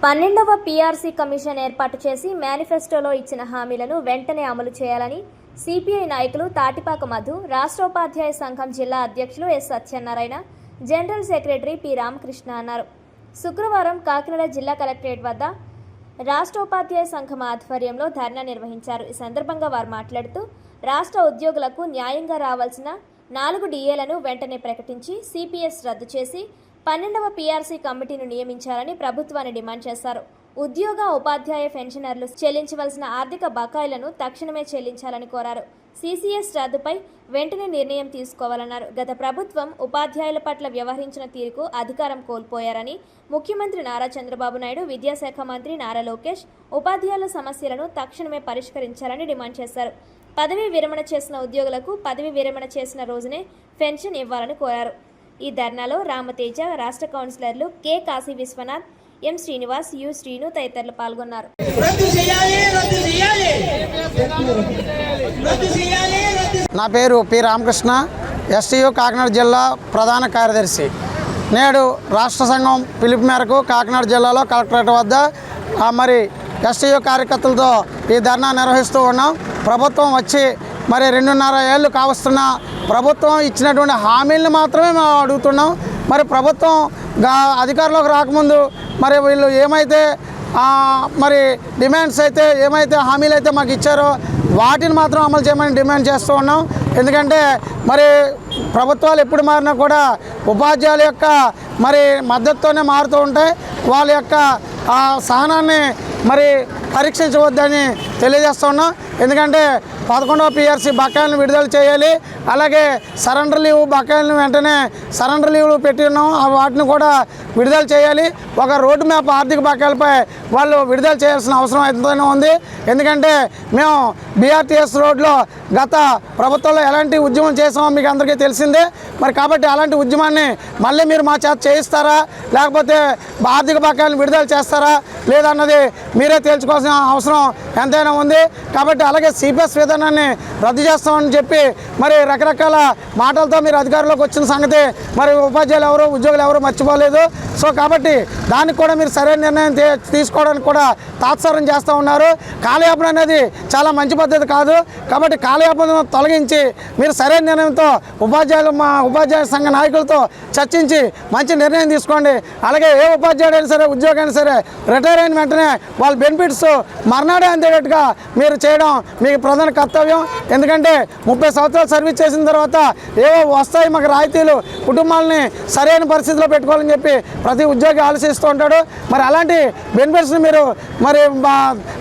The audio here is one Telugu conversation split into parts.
12వ పీఆర్సీ కమిషన్ ఏర్పాటు చేసి మేనిఫెస్టోలో ఇచ్చిన హామీలను వెంటనే అమలు చేయాలని సిపిఐ నాయకులు తాటిపాక మధు, రాష్ట్ర ఉపాధ్యాయ సంఘం జిల్లా అధ్యక్షులు S Satyanarayana, general secretary P Ramakrishna అన్నారు. శుక్రవారం కాకినాడ జిల్లా కలెక్టరేట్ వద్ద రాష్ట్ర ఉపాధ్యాయ సంఘం ఆధ్వర్యంలో ధర్నా నిర్వహించారు. ఈ సందర్భంగా వారు మాట్లాడుతూ రాష్ట్ర ఉద్యోగులకు న్యాయంగా రావాల్సిన 4 డిఏలను వెంటనే ప్రకటించి సిపిఎస్ రద్దు చేసి 12వ పీఆర్సీ కమిటీని నియమించాలని ప్రభుత్వాన్ని డిమాండ్ చేశారు. ఉద్యోగ, ఉపాధ్యాయ పెన్షనర్లు చెల్లించవలసిన ఆర్థిక బకాయిలను తక్షణమే చెల్లించాలని కోరారు. సిసిఎస్ రద్దుపై వెంటనే నిర్ణయం తీసుకోవాలన్నారు. గత ప్రభుత్వం ఉపాధ్యాయుల పట్ల వ్యవహరించిన తీరుకు అధికారం కోల్పోయారని, ముఖ్యమంత్రి నారా చంద్రబాబు నాయుడు, విద్యాశాఖ మంత్రి నారా లోకేష్ ఉపాధ్యాయుల సమస్యలను తక్షణమే పరిష్కరించాలని డిమాండ్ చేశారు. పదవీ విరమణ చేసిన ఉద్యోగులకు పదవీ విరమణ చేసిన రోజునే పెన్షన్ ఇవ్వాలని కోరారు. ఈ ధర్నాలో రామతేజ, రాష్ట్ర కౌన్సిలర్లు K Kasi Viswanath, M Srinivas, U Srinu తదితరులు పాల్గొన్నారు. నా పేరు పి రామకృష్ణ, ఎస్టీయు కాకినాడ జిల్లా ప్రధాన కార్యదర్శి. నేడు రాష్ట్ర సంఘం పిలుపు మేరకు కాకినాడ జిల్లాలో కలెక్టరేట్ వద్ద మరి ఎస్టీయు కార్యకర్తలతో ఈ ధర్నా నిర్వహిస్తూ ఉన్నాం. ప్రభుత్వం వచ్చి మరి 2.5 ఏళ్ళు కావస్తున్న ప్రభుత్వం ఇచ్చినటువంటి హామీలను మాత్రమే మేము అడుగుతున్నాం. మరి ప్రభుత్వం అధికారంలోకి రాకముందు మరి వీళ్ళు ఏమైతే మరి డిమాండ్స్ అయితే ఏమైతే హామీలు అయితే మాకు ఇచ్చారో వాటిని మాత్రం అమలు చేయమని డిమాండ్ చేస్తూ ఉన్నాం. ఎందుకంటే మరి ప్రభుత్వాలు ఎప్పుడు మారినా కూడా ఉపాధ్యాయుల యొక్క మరి మద్దతుతోనే మారుతూ ఉంటాయి. వాళ్ళ యొక్క సహనాన్ని మరి పరీక్షించవద్దని తెలియజేస్తూ ఉన్నాం. ఎందుకంటే 11వ పీఆర్సీ బకాయిలను విడుదల చేయాలి. అలాగే సరెండర్ లీవ్ బకాయిలను వెంటనే సరెండర్ లీవ్లు పెట్టి ఉన్నాం, వాటిని కూడా విడుదల చేయాలి. ఒక రోడ్డు మ్యాప్ ఆర్థిక బకాయిలపై వాళ్ళు విడుదల చేయాల్సిన అవసరం ఎంతైనా ఉంది. ఎందుకంటే మేము బీఆర్టీఎస్ రోడ్లో గత ప్రభుత్వంలో ఎలాంటి ఉద్యమం చేసామో మీకు అందరికీ తెలిసిందే. మరి కాబట్టి అలాంటి ఉద్యమాన్ని మళ్ళీ మీరు మా చేత చేయిస్తారా, లేకపోతే ఆర్థిక బకాయిలను విడుదల చేస్తారా లేదన్నది మీరే తేల్చుకోవాల్సిన అవసరం ఎంతైనా ఉంది. కాబట్టి అలాగే సిపిఎస్ విధానాన్ని రద్దు చేస్తామని చెప్పి మరి రకరకాల మాటలతో మీరు అధికారంలోకి వచ్చిన సంగతి మరి ఉపాధ్యాయులు ఎవరు, ఉద్యోగులు ఎవరు మర్చిపోలేదు. సో కాబట్టి దానికి కూడా మీరు సరైన నిర్ణయం తీసుకోవడానికి కూడా తాత్సారం చేస్తూ ఉన్నారు. కాలయాపన అనేది చాలా మంచి పద్ధతి కాదు. కాబట్టి కాలయాపన తొలగించి మీరు సరైన నిర్ణయంతో మా ఉపాధ్యాయ సంఘ నాయకులతో చర్చించి మంచి నిర్ణయం తీసుకోండి. అలాగే ఏ ఉపాధ్యాయుడు అయినా సరే, ఉద్యోగం అయినా సరే రిటైర్ అయిన వెంటనే వాళ్ళ బెనిఫిట్స్ మర్నాడే అందేటట్టుగా మీరు చేయడం మీకు ప్రధాన కర్తవ్యం. ఎందుకంటే 30 సంవత్సరాలు సర్వీస్ చేసిన తర్వాత ఏవో వస్తాయి మాకు రాయితీలు, కుటుంబాలని సరైన పరిస్థితిలో పెట్టుకోవాలని చెప్పి ప్రతి ఉద్యోగి ఆలోచిస్తూ ఉంటాడు. మరి అలాంటి బెనిఫిట్స్ని మీరు మరి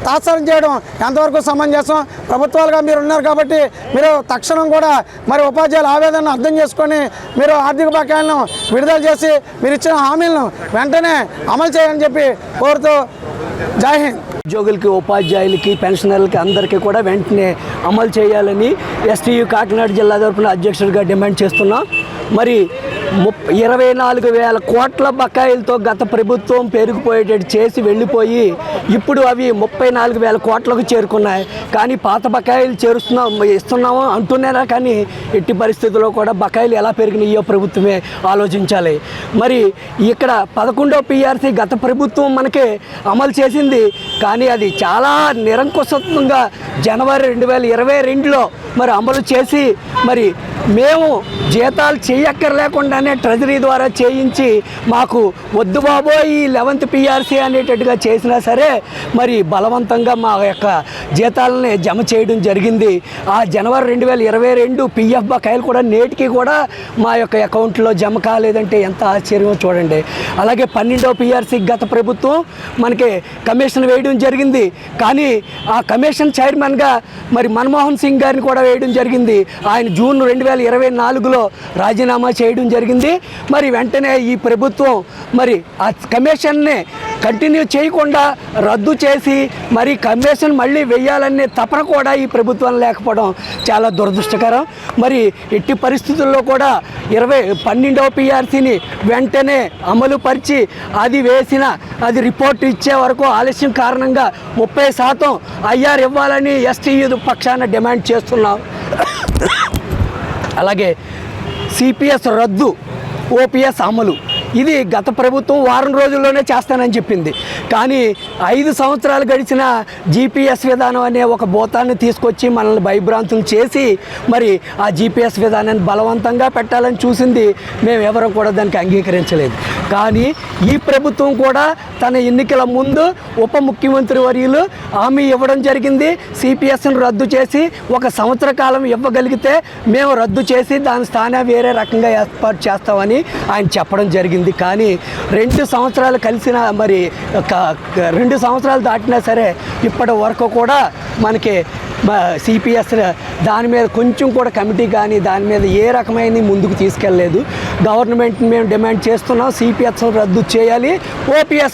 తాత్సారం చేయడం ఎంతవరకు సమంజసం? ప్రభుత్వాలుగా మీరు ఉన్నారు కాబట్టి మీరు తక్షణం కూడా మరి ఉపాధ్యాయుల ఆవేదనను అర్థం చేసుకొని మీరు ఆర్థిక బకాయిలను విడుదల చేసి మీరు ఇచ్చిన హామీలను వెంటనే అమలు చేయాలని చెప్పి కోరుతూ జై హింద్. ఉద్యోగులకి, ఉపాధ్యాయులకి, పెన్షనర్లకి అందరికీ కూడా వెంటనే అమలు చేయాలని ఎస్టీయు కాకినాడ జిల్లా తరపున అధ్యక్షుడిగా డిమాండ్ చేస్తున్నాం. మరి 24,000 కోట్ల బకాయిలతో గత ప్రభుత్వం పెరిగిపోయేటట్టు చేసి వెళ్ళిపోయి ఇప్పుడు అవి 34,000 కోట్లకు చేరుకున్నాయి. కానీ పాత బకాయిలు ఇస్తున్నాము అంటున్నారా, కానీ ఎట్టి పరిస్థితుల్లో కూడా బకాయిలు ఎలా పెరిగినాయో ప్రభుత్వమే ఆలోచించాలి. మరి ఇక్కడ 11వ పీఆర్సీ గత ప్రభుత్వం మనకి అమలు చేసింది, కానీ అది చాలా నిరంకుశంగా జనవరి 2022లో మరి అమలు చేసి మరి మేము జీతాలు చేయక్కర్లేకుండానే ట్రెజరీ ద్వారా చేయించి మాకు వద్దు బాబోయ్ ఈ 11th పీఆర్సీ అనేటట్టుగా చేసినా సరే మరి బలవంతంగా మా యొక్క జీతాలని జమ చేయడం జరిగింది. ఆ జనవరి 2022 పిఎఫ్ బకాయిలు కూడా నేటికి కూడా మా యొక్క అకౌంట్లో జమ కాలేదంటే ఎంత ఆశ్చర్యమో చూడండి. అలాగే 12వ పీఆర్సీ గత ప్రభుత్వం మనకి కమిషన్ వేయడం జరిగింది, కానీ ఆ కమిషన్ చైర్మన్గా మరి మన్మోహన్ సింగ్ గారిని కూడా వేయడం జరిగింది. ఆయన జూన్ 2024లో రాజీనామా చేయడం జరిగింది. మరి వెంటనే ఈ ప్రభుత్వం మరి ఆ కమిషన్ని కంటిన్యూ చేయకుండా రద్దు చేసి మరి కమిషన్ మళ్ళీ వేయాలనే తపన కూడా ఈ ప్రభుత్వం లేకపోవడం చాలా దురదృష్టకరం. మరి ఎట్టి పరిస్థితుల్లో కూడా 12వ పీఆర్సీని వెంటనే అమలు పరిచి అది రిపోర్ట్ ఇచ్చే వరకు ఆలస్యం కారణంగా 30% ఐఆర్ ఇవ్వాలని ఎస్టీయు పక్షాన డిమాండ్ చేస్తున్నాం. అలాగే సిపిఎస్ రద్దు, ఓపీఎస్ అమలు ఇది గత ప్రభుత్వం వారం రోజుల్లోనే చేస్తానని చెప్పింది. కానీ 5 సంవత్సరాలు గడిచిన జీపీఎస్ విధానం అనే ఒక భూతాన్ని తీసుకొచ్చి మనల్ని భయభ్రాంతులు చేసి మరి ఆ జీపీఎస్ విధానాన్ని బలవంతంగా పెట్టాలని చూసింది. మేము ఎవరం కూడా దానికి అంగీకరించలేదు. కానీ ఈ ప్రభుత్వం కూడా తన ఎన్నికల ముందు ఉప ముఖ్యమంత్రి వర్యులు హామీ ఇవ్వడం జరిగింది. సిపిఎస్ను రద్దు చేసి 1 సంవత్సర కాలం ఇవ్వగలిగితే మేము రద్దు చేసి దాని స్థానం వేరే రకంగా ఏర్పాటు చేస్తామని ఆయన చెప్పడం జరిగింది. కానీ 2 సంవత్సరాలు కలిసిన మరి 2 సంవత్సరాలు దాటినా సరే ఇప్పటి వరకు కూడా మనకి సిపిఎస్ దాని మీద కొంచెం కూడా కమిటీ కానీ దాని మీద ఏ రకమైన ముందుకు తీసుకెళ్ళలేదు. గవర్నమెంట్ని మేము డిమాండ్ చేస్తున్నాం, సిపిఎస్ రద్దు చేయాలి, ఓపీఎస్